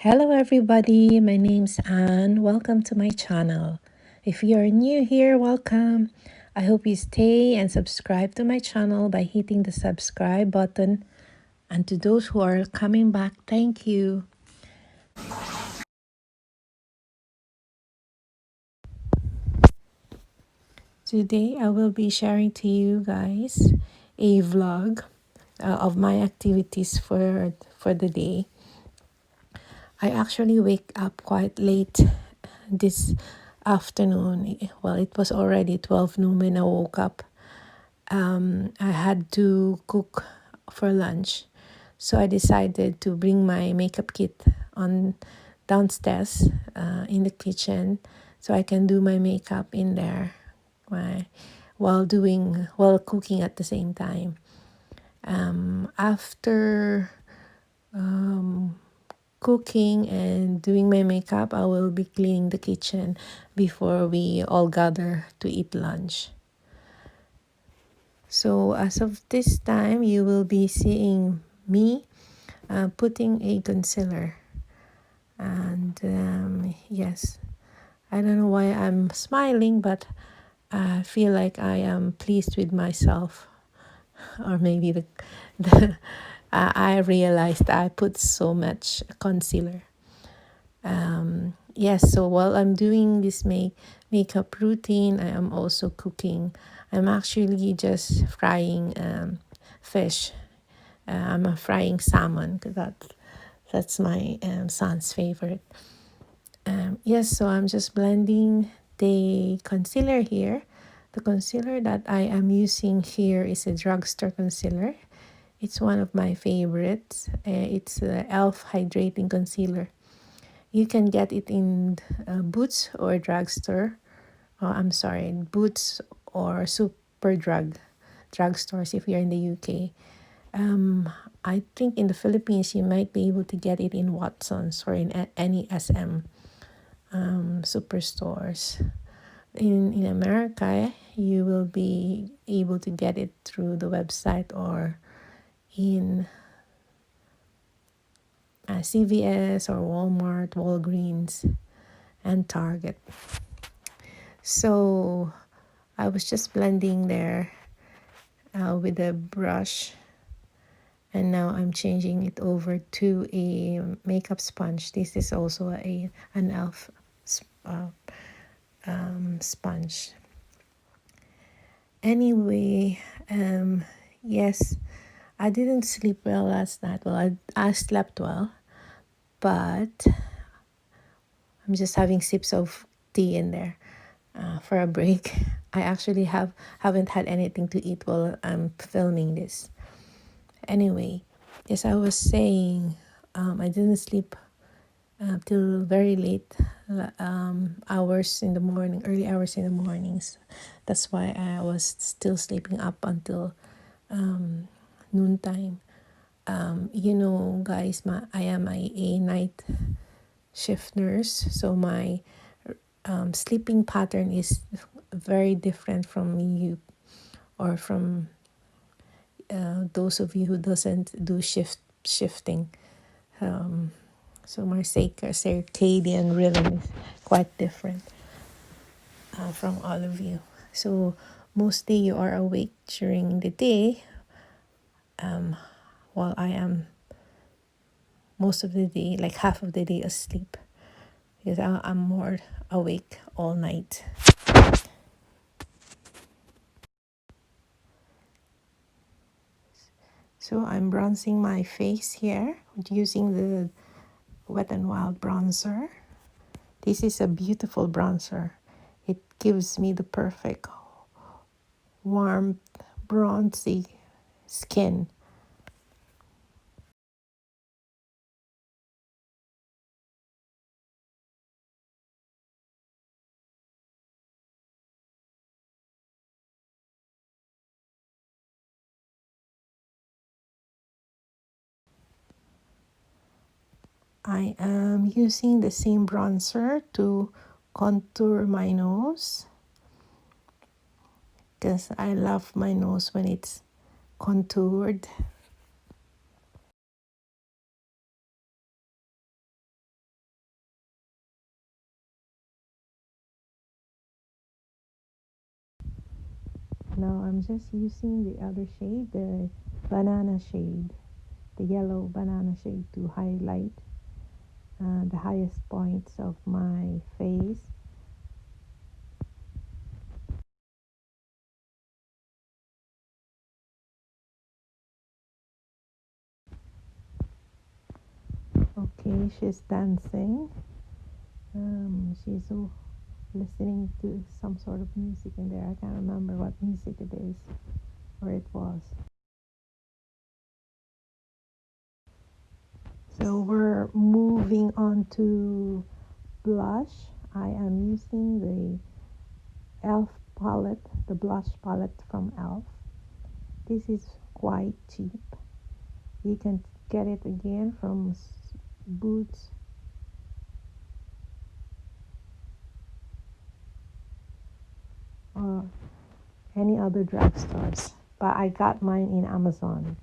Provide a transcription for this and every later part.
Hello everybody, my name's Anne. Welcome to my channel. If you are new here, welcome. I hope you stay and subscribe to my channel by hitting the subscribe button. And to those who are coming back, thank you. Today I will be sharing to you guys a vlog of my activities for the day. I actually wake up quite late this afternoon. Well, it was already 12 noon when I woke up. I had to cook for lunch, so I decided to bring my makeup kit on downstairs in the kitchen, so I can do my makeup in there while cooking at the same time. After cooking and doing my makeup, I will be cleaning the kitchen before we all gather to eat lunch. So as of this time, you will be seeing me putting a concealer. And yes, I don't know why I'm smiling, but I feel like I am pleased with myself. Or maybe I realized I put so much concealer. Yes, so while I'm doing this makeup routine, I am also cooking. I'm actually just frying fish. I'm frying salmon because that's my son's favorite. Yes, so I'm just blending the concealer here. The concealer that I am using here is a drugstore concealer. It's one of my favorites. It's the e.l.f. Hydrating Concealer. You can get it in Boots or drugstore. I'm sorry, Boots or Super drugstores if you're in the UK. I think in the Philippines you might be able to get it in Watson's or in any SM superstores. In America, you will be able to get it through the website or in CVS or Walmart, Walgreens, and Target. So I was just blending there with a brush, and now I'm changing it over to a makeup sponge. This is also an e.l.f. Sponge. Anyway, yes, I didn't sleep well last night. Well, I slept well, but I'm just having sips of tea in there for a break. I actually haven't had anything to eat while I'm filming this. Anyway, as I was saying, I didn't sleep till very late hours in the morning, early hours in the mornings. That's why I was still sleeping up until noontime. Guys, I am a night shift nurse, so my sleeping pattern is very different from you or from those of you who doesn't do shifting. So my circadian rhythm is quite different from all of you. So mostly you are awake during the day, while I am most of the day, like half of the day, asleep because I'm more awake all night. So I'm bronzing my face here using the Wet n Wild bronzer. This is a beautiful bronzer. It gives me the perfect warm, bronzy skin. I am using the same bronzer to contour my nose because I love my nose when it's contoured. Now I'm just using the other shade, the banana shade, the yellow banana shade, to highlight the highest points of my face. Okay, she's dancing. She's listening to some sort of music in there. I can't remember what music it is or it was. So we're moving on to blush. I am using the e.l.f. palette, the blush palette from e.l.f. This is quite cheap. You can get it again from Boots or any other drugstores, but I got mine in Amazon.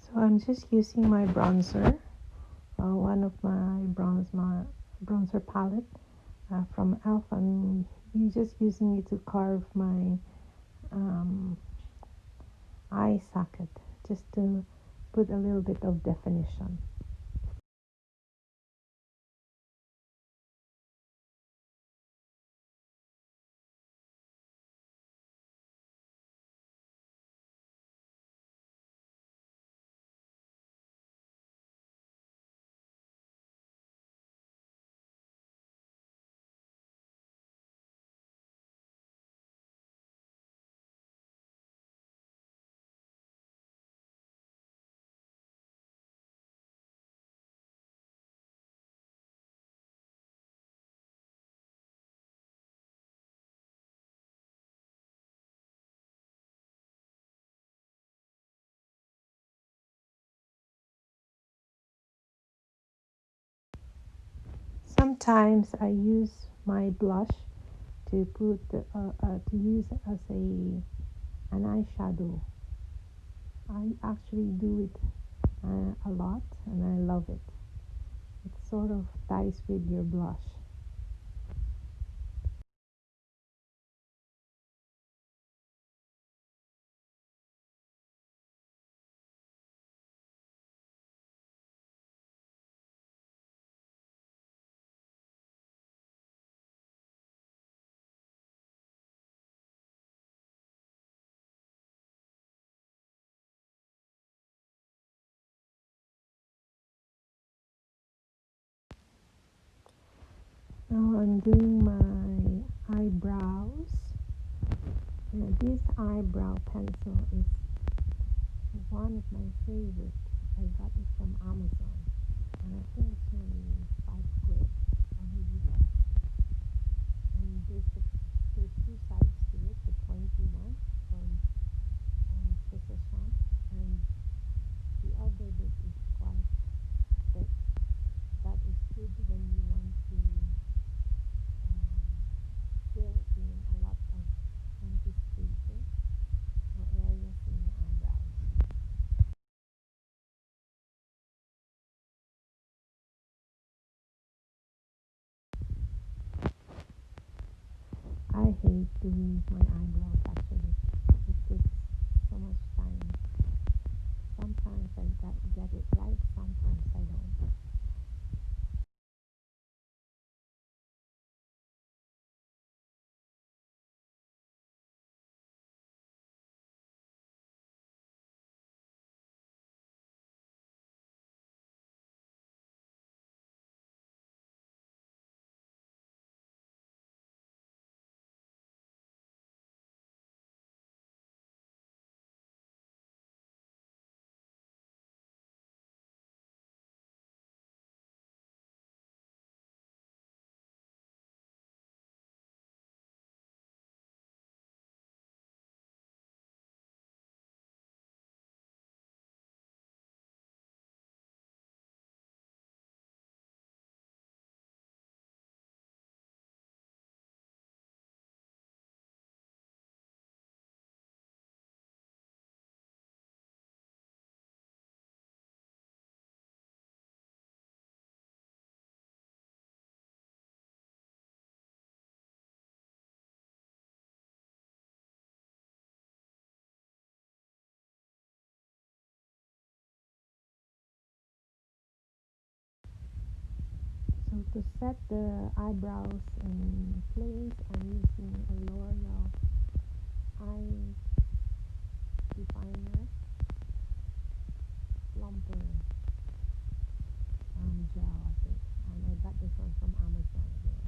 So I'm just using my bronzer, one of my bronzer palette from e.l.f. I'm just using it to carve my um, eye socket, just to put a little bit of definition. Sometimes I use my blush to put to use as an eyeshadow. I actually do it a lot, and I love it. It sort of ties with your blush. Now I'm doing my eyebrows. This eyebrow pencil is one of my favorites. I got it from Amazon, and I think it's only 5 quid. I really love it. And there's two sides to it: the pointy one from Precision, and the other bit is quite thick. That is good when you want to fill in a lot of empty spaces or areas in your eyebrows. I hate doing my eyebrows actually. It takes so much time. Sometimes I get it right, sometimes I don't. So to set the eyebrows in place, I'm using a L'Oreal eye definer plumper gel, I think. And I got this one from Amazon again.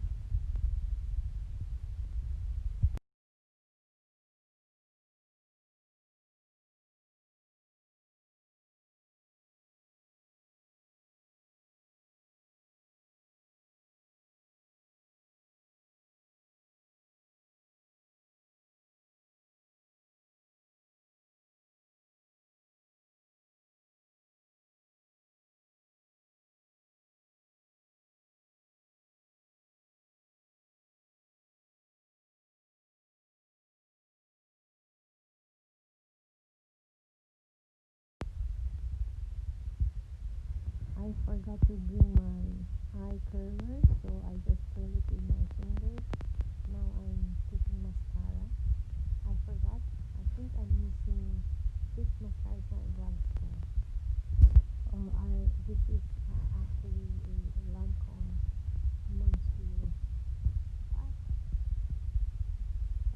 I forgot to bring my eye curler, so I just curl it with my fingers. Now I'm putting mascara. I forgot. I think I'm using this mascara is not drugstore. This is actually a Lancome Monsieur. I,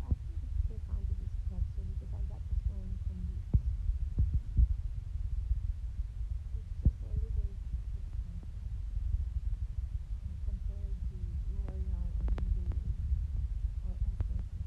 I think it's still counted as drugstore because I got this one from Boots. It's just a little expensive compared to L'Oreal or Maybelline or Essence mascara.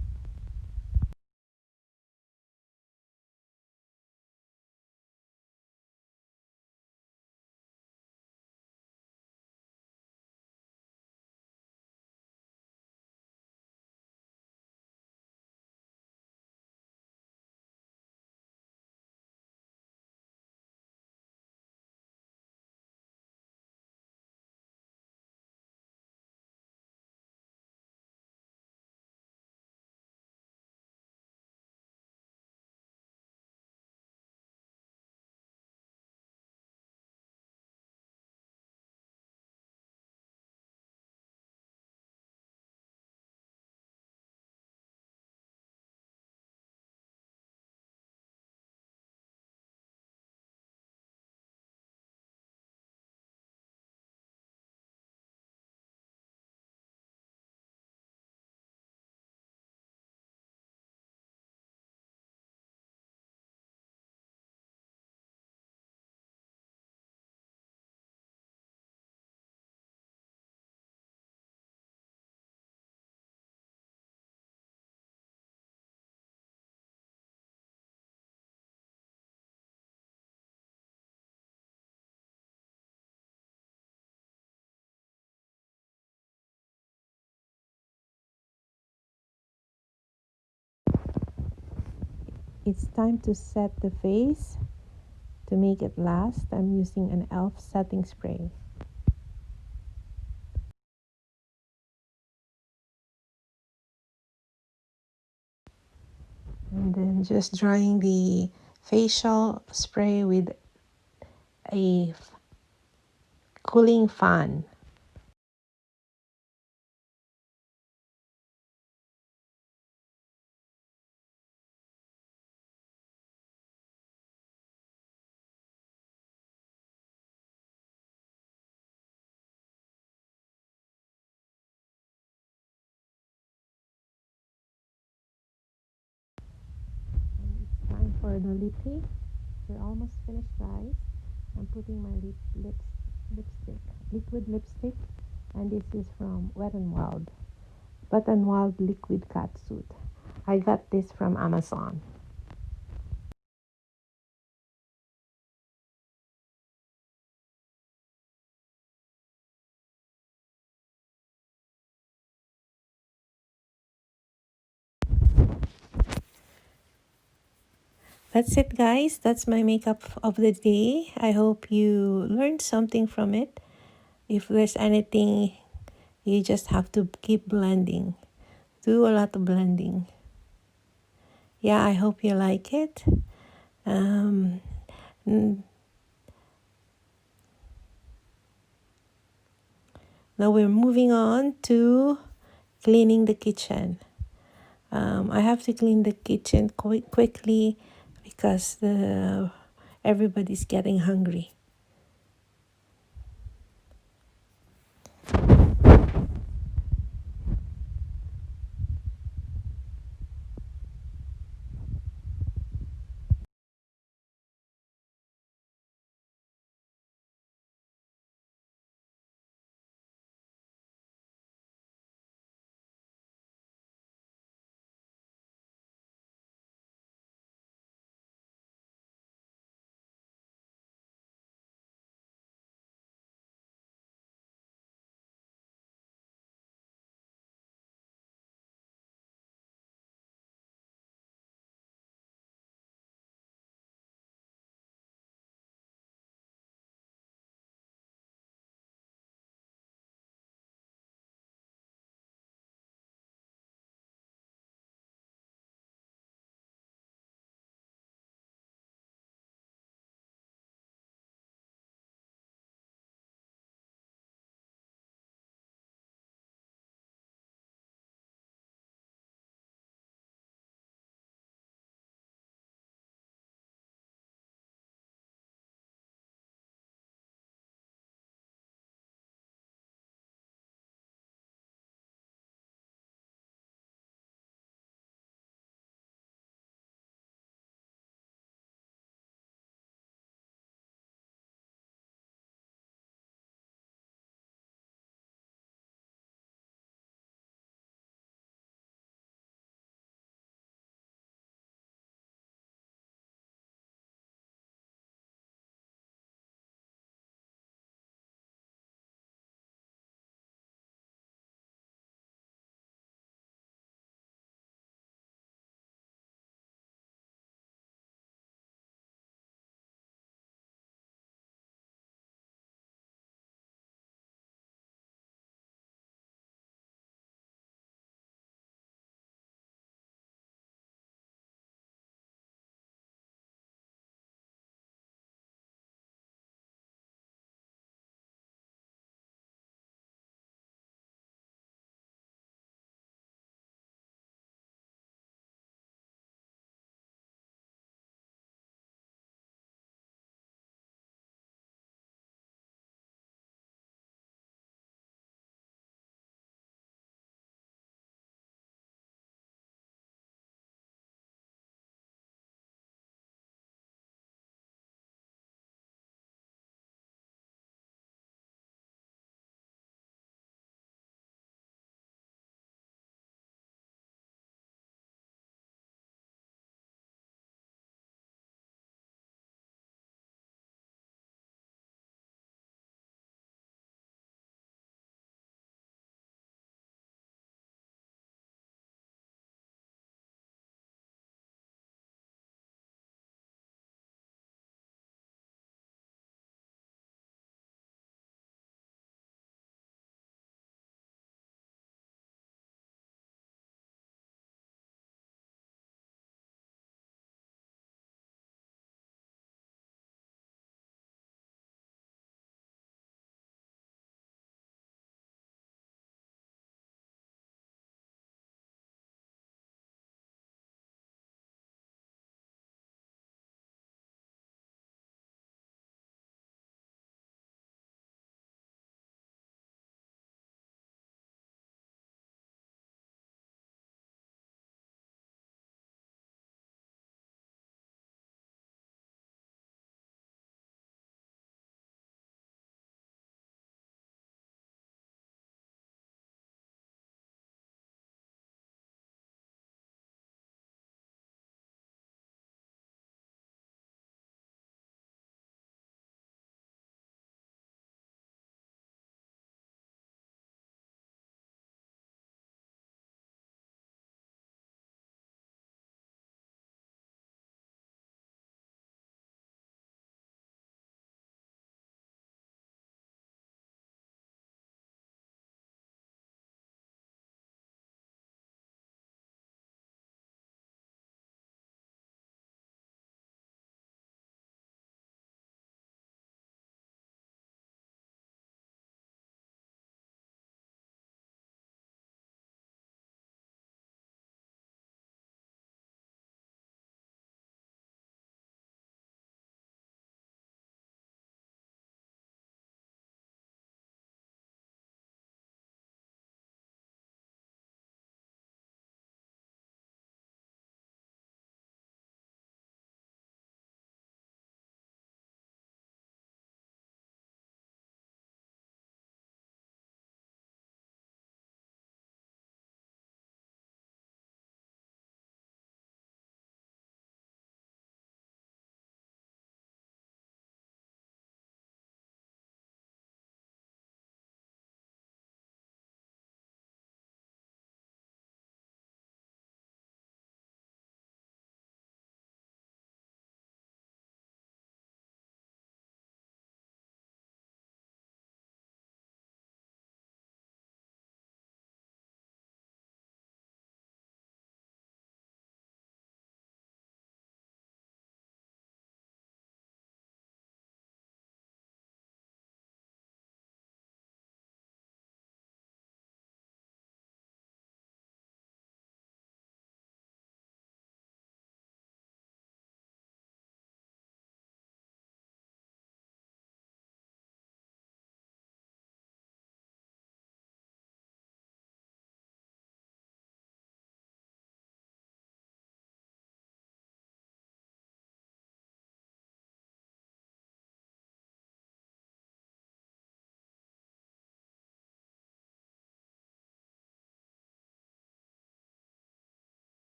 It's time to set the face. To make it last, I'm using an e.l.f. setting spray. And then just drying the facial spray with a cooling fan. And it's time for the lippy. We're almost finished, guys. I'm putting my lipstick, liquid lipstick, and this is from Wet n Wild. Wet n Wild liquid catsuit. I got this from Amazon. That's it, guys. That's my makeup of the day. I hope you learned something from it. If there's anything, you just have to keep blending. Do a lot of blending. Yeah, I hope you like it. Um, Now we're moving on to cleaning the kitchen. I have to clean the kitchen quickly because everybody's getting hungry.